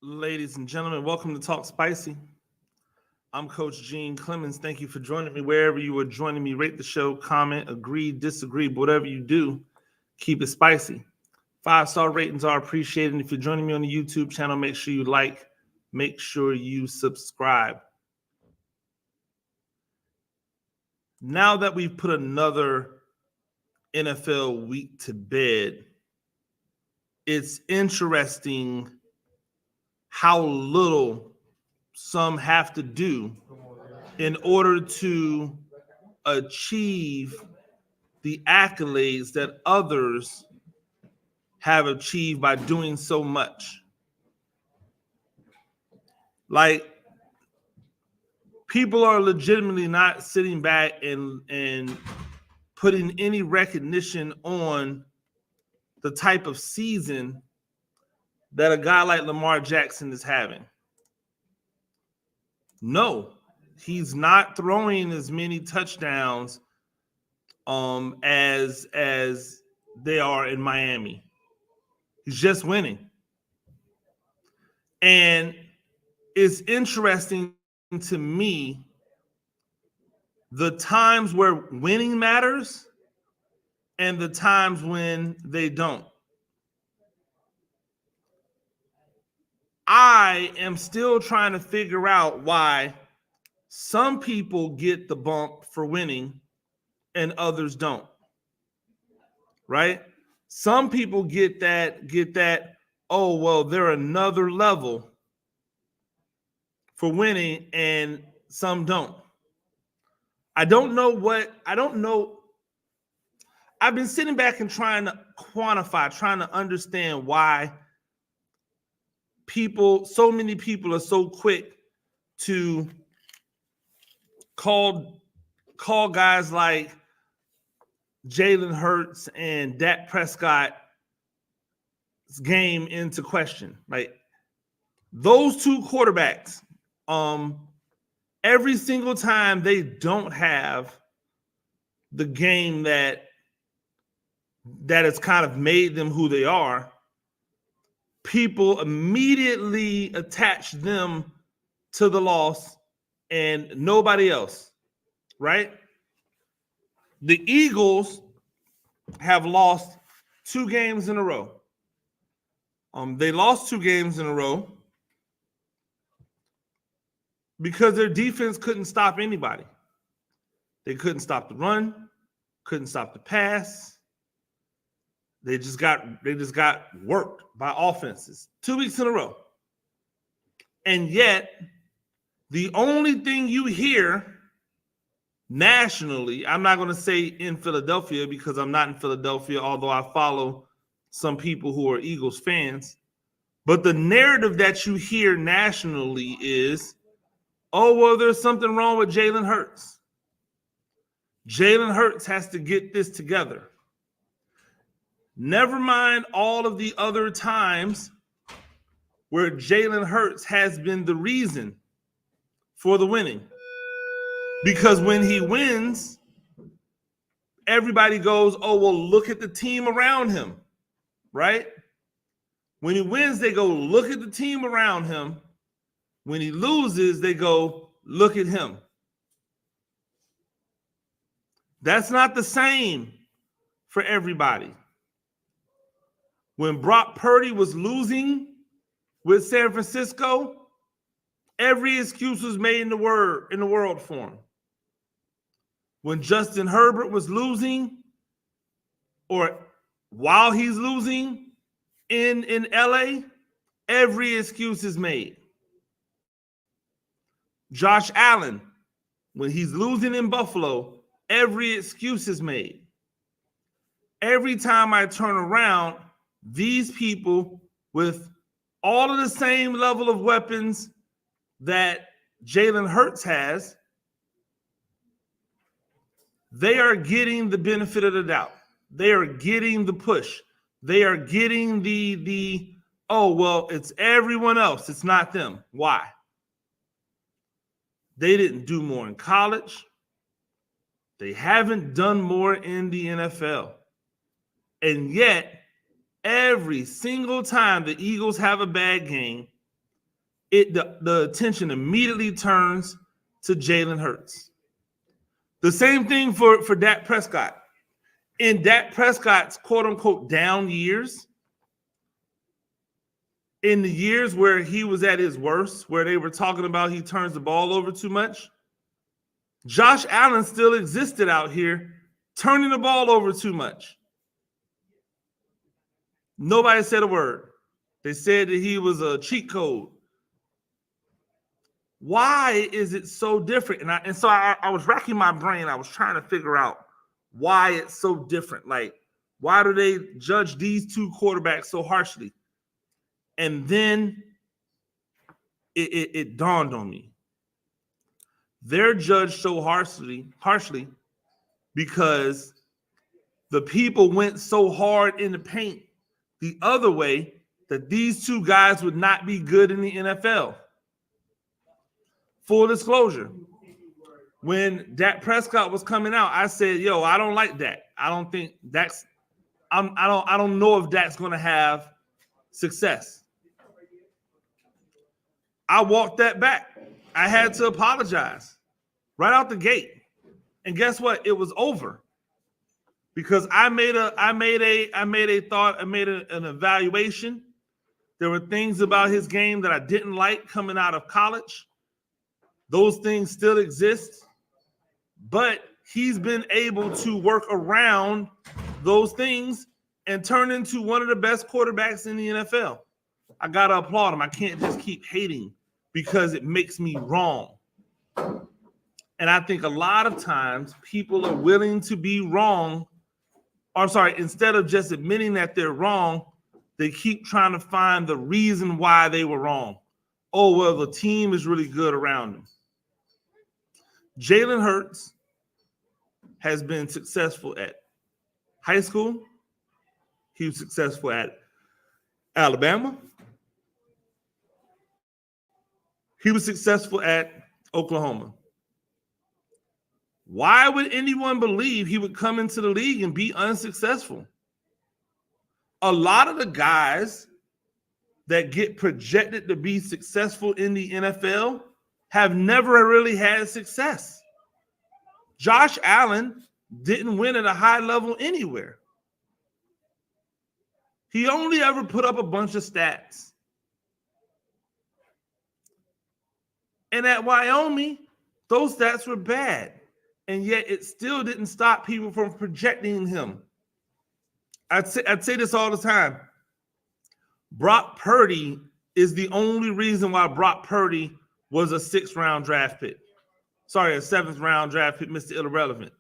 Ladies and gentlemen, welcome to Talk Spicy. I'm Coach Gene Clemens. Thank you for joining me wherever you are joining me. Rate the show, comment, agree, disagree, but whatever you do, keep it spicy. 5-star ratings are appreciated. And if you're joining me on the YouTube channel, make sure you like, make sure you subscribe. Now that we've put another NFL week to bed, it's interesting how little some have to do in order to achieve the accolades that others have achieved by doing so much. Like, people are legitimately not sitting back and putting any recognition on the type of season that a guy like Lamar Jackson is having. No, he's not throwing as many touchdowns as they are in Miami. He's just winning. And it's interesting to me the times where winning matters and the times when they don't. I am still trying to figure out why some people get the bump for winning and others don't. Right? Some people get that, oh, well, they're another level for winning, and some don't. I don't know. I've been sitting back and trying to quantify, trying to understand why so many people are so quick to call guys like Jalen Hurts and Dak Prescott's game into question. Like, those two quarterbacks, every single time they don't have the game that has kind of made them who they are, people immediately attach them to the loss and nobody else, right? The Eagles have lost 2 games in a row. They lost 2 games in a row because their defense couldn't stop anybody. They couldn't stop the run, couldn't stop the pass. They just got worked by offenses 2 weeks in a row. And yet, the only thing you hear nationally, I'm not going to say in Philadelphia because I'm not in Philadelphia, although I follow some people who are Eagles fans, but the narrative that you hear nationally is, oh, well, there's something wrong with Jalen Hurts. Jalen Hurts has to get this together. Never mind all of the other times where Jalen Hurts has been the reason for the winning. Because when he wins, everybody goes, oh, well, look at the team around him, right? When he wins, they go, look at the team around him. When he loses, they go, look at him. That's not the same for everybody. When Brock Purdy was losing with San Francisco, every excuse was made in the world for him. When Justin Herbert was losing, or while he's losing in LA, every excuse is made. Josh Allen, when he's losing in Buffalo, every excuse is made. Every time I turn around, these people with all of the same level of weapons that Jalen Hurts has, they are getting the benefit of the doubt. They are getting the push. They are getting the oh, well, it's everyone else. It's not them. Why? They didn't do more in college. They haven't done more in the NFL. And yet, every single time the Eagles have a bad game, the attention immediately turns to Jalen Hurts. The same thing for Dak Prescott. In Dak Prescott's quote-unquote down years, in the years where he was at his worst, where they were talking about he turns the ball over too much, Josh Allen still existed out here turning the ball over too much. Nobody said a word. They said that he was a cheat code. Why is it so different? And so I was racking my brain. I was trying to figure out why it's so different. Like, why do they judge these two quarterbacks so harshly? And then it dawned on me. They're judged so harshly because the people went so hard in the paint the other way that these two guys would not be good in the NFL. Full disclosure, when Dak Prescott was coming out, I said, "Yo, I don't like Dak. I don't think Dak's. I don't know if Dak's going to have success." I walked that back. I had to apologize right out the gate, and guess what? It was over because I made an evaluation. There were things about his game that I didn't like coming out of college. Those things still exist, but he's been able to work around those things and turn into one of the best quarterbacks in the NFL. I got to applaud him. I can't just keep hating because it makes me wrong. And I think a lot of times people are willing to be wrong. Instead of just admitting that they're wrong, they keep trying to find the reason why they were wrong. Oh, well, the team is really good around them. Jalen Hurts has been successful at high school. He was successful at Alabama. He was successful at Oklahoma. Why would anyone believe he would come into the league and be unsuccessful? A lot of the guys that get projected to be successful in the NFL have never really had success. Josh Allen didn't win at a high level anywhere. He only ever put up a bunch of stats. And at Wyoming, those stats were bad. And yet it still didn't stop people from projecting him. I'd say this all the time. Brock Purdy is the only reason why Brock Purdy was a 6th-round draft pick. Sorry, a 7th-round draft pick, Mr. Irrelevant.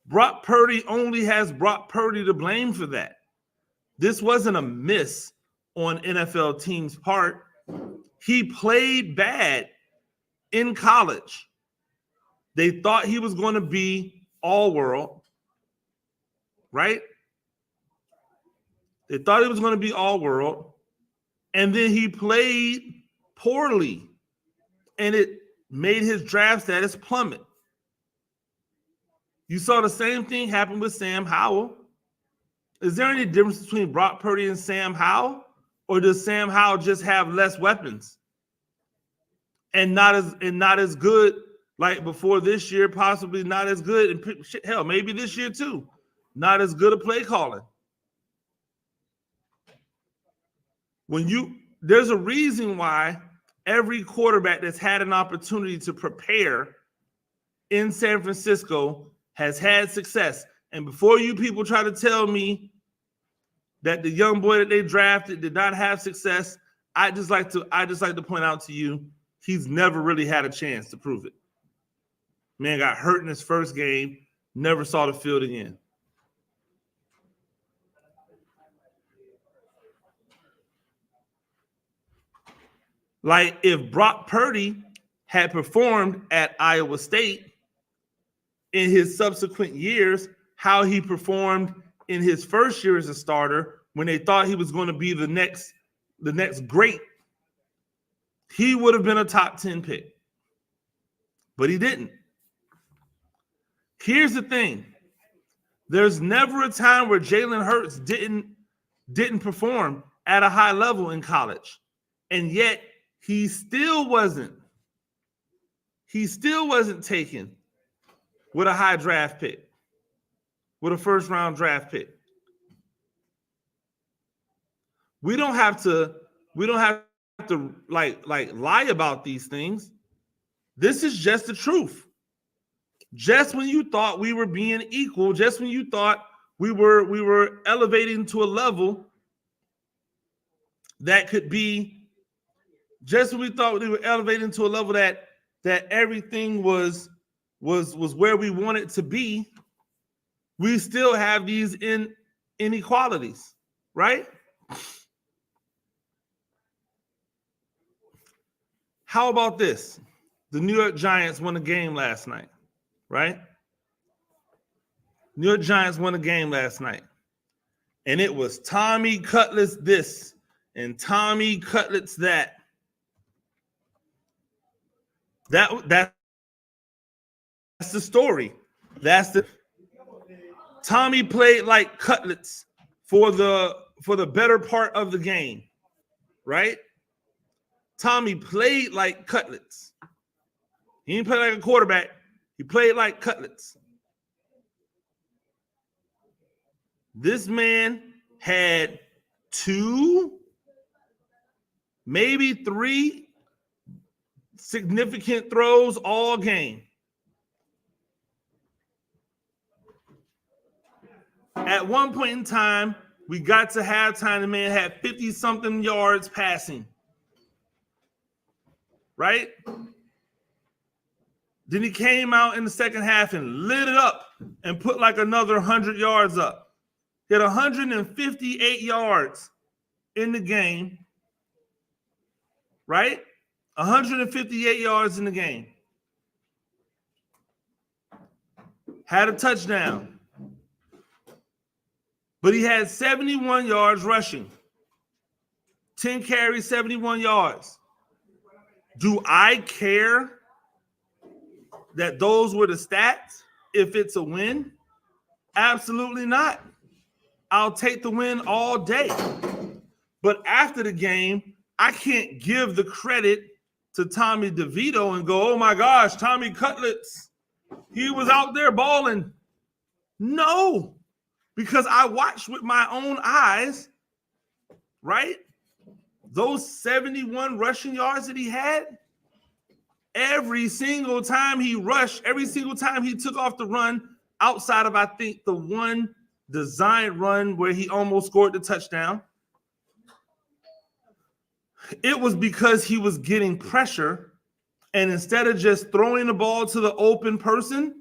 Brock Purdy only has Brock Purdy to blame for that. This wasn't a miss on NFL teams' part. He played bad in college. They thought he was going to be all-world, right? They thought he was going to be all-world, and then he played poorly, and it made his draft status plummet. You saw the same thing happen with Sam Howell. Is there any difference between Brock Purdy and Sam Howell, or does Sam Howell just have less weapons and not as good like before this year? Possibly not as good, and hell, maybe this year too, not as good a play calling. There's a reason why every quarterback that's had an opportunity to prepare in San Francisco has had success. And before you people try to tell me that the young boy that they drafted did not have success, I just like to point out to you, he's never really had a chance to prove it. Man got hurt in his first game, never saw the field again. Like if Brock Purdy had performed at Iowa State in his subsequent years, how he performed in his first year as a starter when they thought he was going to be the next great, he would have been a top 10 pick. But he didn't. Here's the thing. There's never a time where Jalen Hurts didn't perform at a high level in college. And yet he still wasn't taken with a high draft pick, with a first round draft pick. We don't have to like lie about these things. This is just the truth. Just when you thought we were being equal, just when you thought we were elevating to a level that could be, just when we thought we were elevating to a level that everything was where we wanted to be, we still have these inequalities, right? How about this? The New York Giants won a game last night, right? New York Giants won a game last night. And it was Tommy Cutlets this and Tommy Cutlets that. That's the story. Tommy played like Cutlets for the better part of the game, right? Tommy played like Cutlets. He didn't play like a quarterback. He played like Cutlets. This man had 2, maybe 3 significant throws all game. At one point in time, we got to halftime, the man had 50-something yards passing. Right? Then he came out in the second half and lit it up and put like another 100 yards up. He had 158 yards in the game. Right? 158 yards in the game. Had a touchdown. But he had 71 yards rushing. 10 carries, 71 yards. Do I care that those were the stats if it's a win? Absolutely not. I'll take the win all day. But after the game, I can't give the credit to Tommy DeVito and go, oh my gosh, Tommy Cutlets, he was out there balling. No, because I watched with my own eyes, right? Those 71 rushing yards that he had, every single time he rushed, every single time he took off the run, outside of, I think, the one design run where he almost scored the touchdown, it was because he was getting pressure, and instead of just throwing the ball to the open person,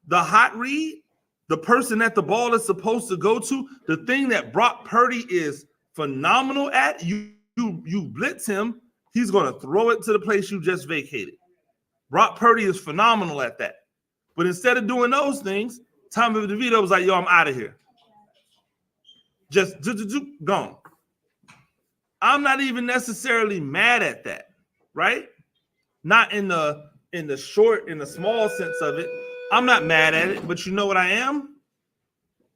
the hot read, the person that the ball is supposed to go to, the thing that Brock Purdy is phenomenal at, you blitz him, he's going to throw it to the place you just vacated. Brock Purdy is phenomenal at that. But instead of doing those things, Tommy DeVito was like, yo, I'm out of here. Just gone. I'm not even necessarily mad at that, right? Not in the small sense of it. I'm not mad at it, but you know what I am?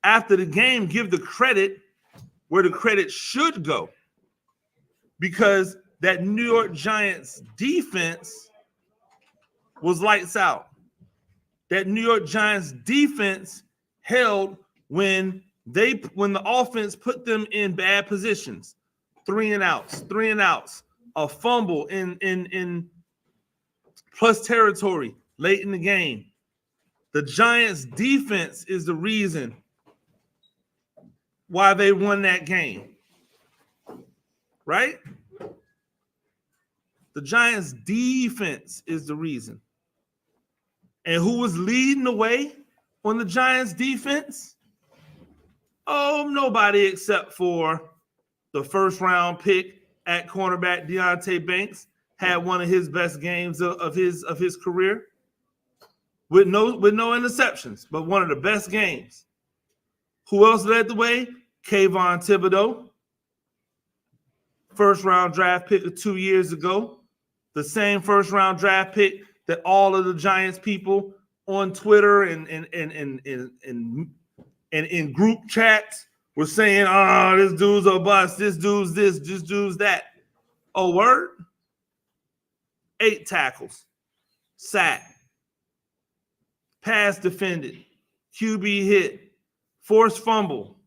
After the game, give the credit where the credit should go. Because that New York Giants defense was lights out. That New York Giants defense held when the offense put them in bad positions. 3 and outs, a fumble in plus territory late in the game. The Giants defense is the reason why they won that game. Right? The Giants defense is the reason. And who was leading the way on the Giants defense? Oh, nobody except for the first round pick at cornerback Deonte Banks had one of his best games of his career with no interceptions, but one of the best games. Who else led the way? Kayvon Thibodeau, first round draft pick of 2 years ago, the same first round draft pick that all of the Giants people on Twitter and in group chats were saying, oh, this dude's a bust, this dude's this dude's that. Oh, word? 8 tackles, sack, pass defended, QB hit, forced fumble.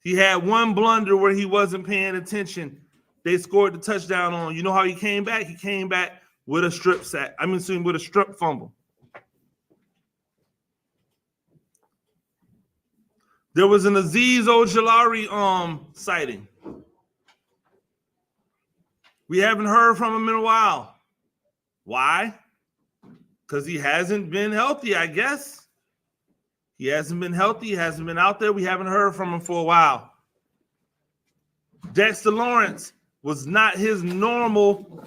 He had one blunder where he wasn't paying attention. They scored the touchdown on. You know how he came back? He came back with a strip sack. With a strip fumble. There was an Azeez Ojulari sighting. We haven't heard from him in a while. Why? Because he hasn't been healthy, I guess. He hasn't been healthy. He hasn't been out there. We haven't heard from him for a while. Dexter Lawrence was not his normal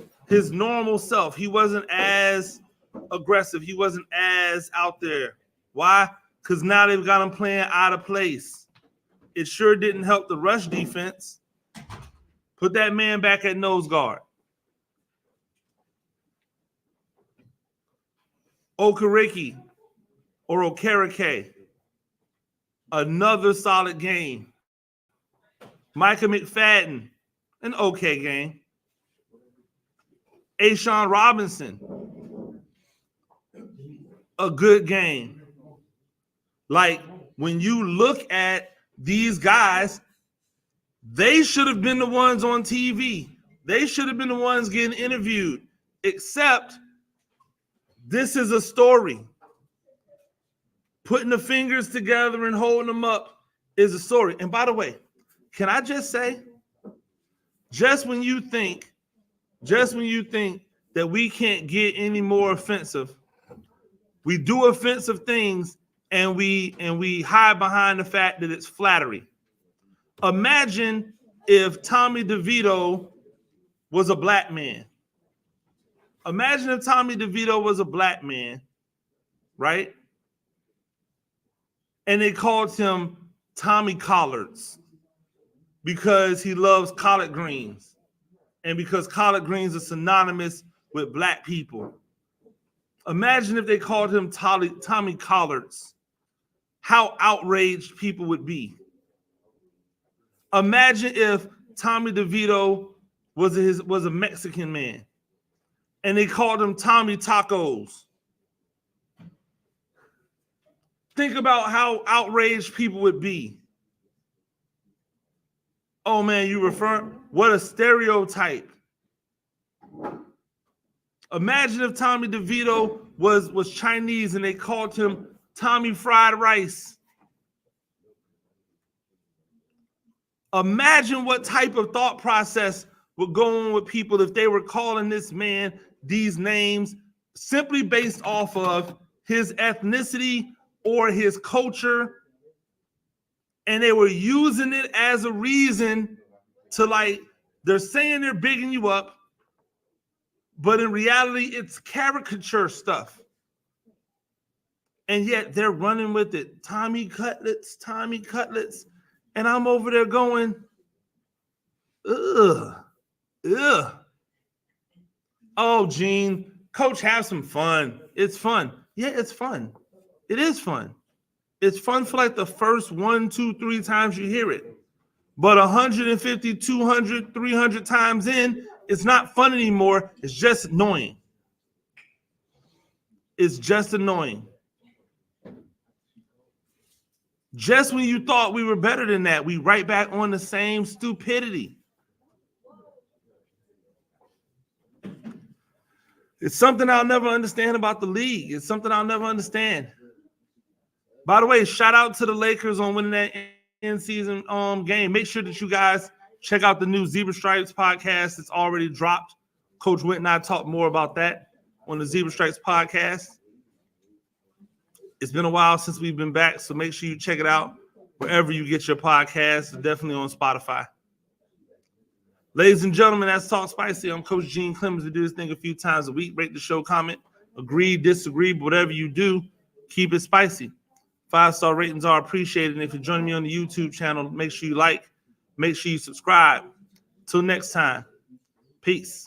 self. He wasn't as aggressive. He wasn't as out there. Why? Because now they've got him playing out of place. It sure didn't help the rush defense. Put that man back at nose guard. Okereke or Okereke, another solid game. Micah McFadden, an okay game. A'Shawn Robinson, a good game. Like, when you look at these guys, they should have been the ones on TV. They should have been the ones getting interviewed, except this is a story. Putting the fingers together and holding them up is a story. And by the way, can I just say, just when you think that we can't get any more offensive, we do offensive things and we hide behind the fact that it's flattery. Imagine if Tommy DeVito was a black man. Imagine if Tommy DeVito was a black man, right? And they called him Tommy Collards because he loves collard greens and because collard greens are synonymous with black people. Imagine if they called him Tommy Collards. How outraged people would be. Imagine if Tommy DeVito was a Mexican man and they called him Tommy Tacos. Think about how outraged people would be. Oh man, what a stereotype. Imagine if Tommy DeVito was Chinese and they called him Tommy Fried Rice. Imagine what type of thought process would go on with people if they were calling this man these names simply based off of his ethnicity or his culture, and they were using it as a reason to, like, they're saying they're bigging you up, but in reality, it's caricature stuff. And yet they're running with it. Tommy Cutlets. And I'm over there going, ugh. Oh, Gene, coach, have some fun. It's fun. Yeah, it's fun. It is fun. It's fun for like the first 1, 2, 3 times you hear it. But 150, 200, 300 times in, it's not fun anymore. It's just annoying. It's just annoying. Just when you thought we were better than that, we right back on the same stupidity. It's something I'll never understand about the league. It's something I'll never understand. By the way, shout out to the Lakers on winning that in-season game. Make sure that you guys check out the new Zebra Stripes podcast. It's already dropped. Coach Wint and I talked more about that on the Zebra Stripes podcast. It's been a while since we've been back, so make sure you check it out wherever you get your podcasts, definitely on Spotify. Ladies and gentlemen, that's Talk Spicy. I'm Coach Gene Clemens. We do this thing a few times a week. Rate the show, comment, agree, disagree, but whatever you do, keep it spicy. 5-star ratings are appreciated. And if you're joining me on the YouTube channel, make sure you like, make sure you subscribe. Till next time, peace.